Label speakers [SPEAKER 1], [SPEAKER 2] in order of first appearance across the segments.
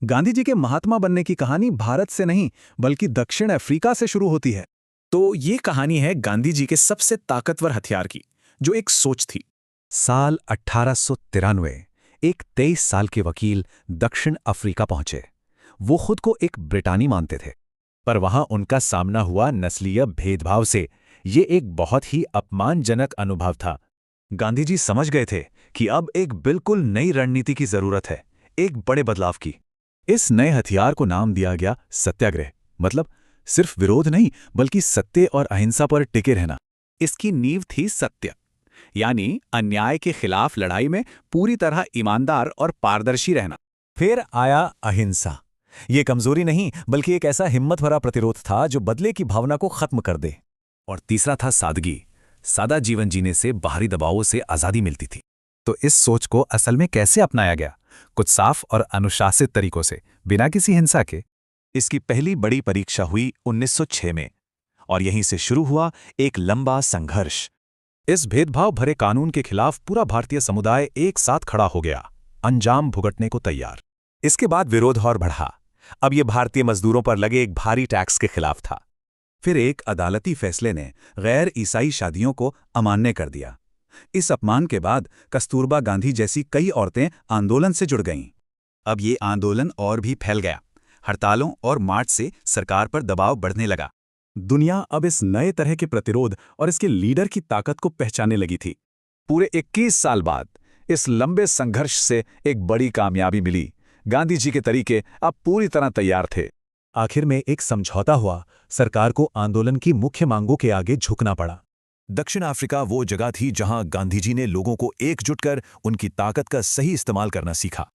[SPEAKER 1] गांधी जी के महात्मा बनने की कहानी भारत से नहीं बल्कि दक्षिण अफ्रीका से शुरू होती है।
[SPEAKER 2] तो ये कहानी है गांधी जी के सबसे ताकतवर हथियार की, जो एक सोच थी।
[SPEAKER 3] साल 1893 एक 23 साल के वकील दक्षिण अफ्रीका पहुंचे। वो खुद को एक ब्रिटानी मानते थे, पर वहां उनका सामना हुआ नस्लीय भेदभाव से। ये एक बहुत ही अपमानजनक अनुभव था। गांधी जी समझ गए थे कि अब एक बिल्कुल नई रणनीति की जरूरत है, एक बड़े बदलाव की।
[SPEAKER 1] इस नए हथियार को नाम दिया गया सत्याग्रह, मतलब सिर्फ विरोध नहीं बल्कि सत्य और अहिंसा पर टिके रहना।
[SPEAKER 2] इसकी नींव थी सत्य, यानी अन्याय के खिलाफ लड़ाई में पूरी तरह ईमानदार और पारदर्शी रहना।
[SPEAKER 3] फिर आया अहिंसा। ये कमजोरी नहीं बल्कि एक ऐसा हिम्मत भरा प्रतिरोध था जो बदले की भावना को खत्म कर दे। और तीसरा था सादगी। सादा जीवन जीने से बाहरी दबावों से आजादी मिलती थी। तो इस सोच को असल में कैसे अपनाया गया? कुछ साफ और अनुशासित तरीकों से, बिना किसी हिंसा के। इसकी पहली बड़ी परीक्षा हुई 1906 में, और यहीं से शुरू हुआ एक लंबा संघर्ष। इस भेदभाव भरे कानून के खिलाफ पूरा भारतीय समुदाय एक साथ खड़ा हो गया, अंजाम भुगतने को तैयार। इसके बाद विरोध और बढ़ा। अब ये भारतीय मजदूरों पर लगे एक भारी टैक्स के खिलाफ था। फिर एक अदालती फैसले ने गैर ईसाई शादियों को अमान्य कर दिया। इस अपमान के बाद कस्तूरबा गांधी जैसी कई औरतें आंदोलन से जुड़ गईं। अब ये आंदोलन और भी फैल गया। हड़तालों और मार्च से सरकार पर दबाव बढ़ने लगा।
[SPEAKER 1] दुनिया अब इस नए तरह के प्रतिरोध और इसके लीडर की ताकत को पहचानने लगी थी।
[SPEAKER 3] पूरे 21 साल बाद इस लंबे संघर्ष से एक बड़ी कामयाबी मिली। गांधी जी के तरीके अब पूरी तरह तैयार थे। आखिर में एक समझौता हुआ। सरकार को आंदोलन की मुख्य मांगों के आगे झुकना पड़ा। दक्षिण अफ्रीका वो जगह थी जहां गांधी जी ने लोगों को एकजुट कर उनकी ताकत का सही इस्तेमाल करना सीखा।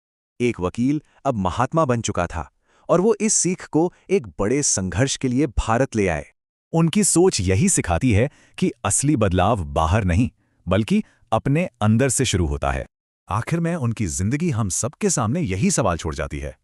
[SPEAKER 3] एक वकील अब महात्मा बन चुका था, और वो इस सीख को एक बड़े संघर्ष के लिए भारत ले आए। उनकी सोच यही सिखाती है कि असली बदलाव बाहर नहीं बल्कि अपने अंदर से शुरू होता है। आखिर में उनकी जिंदगी हम सबके सामने यही सवाल छोड़ जाती है,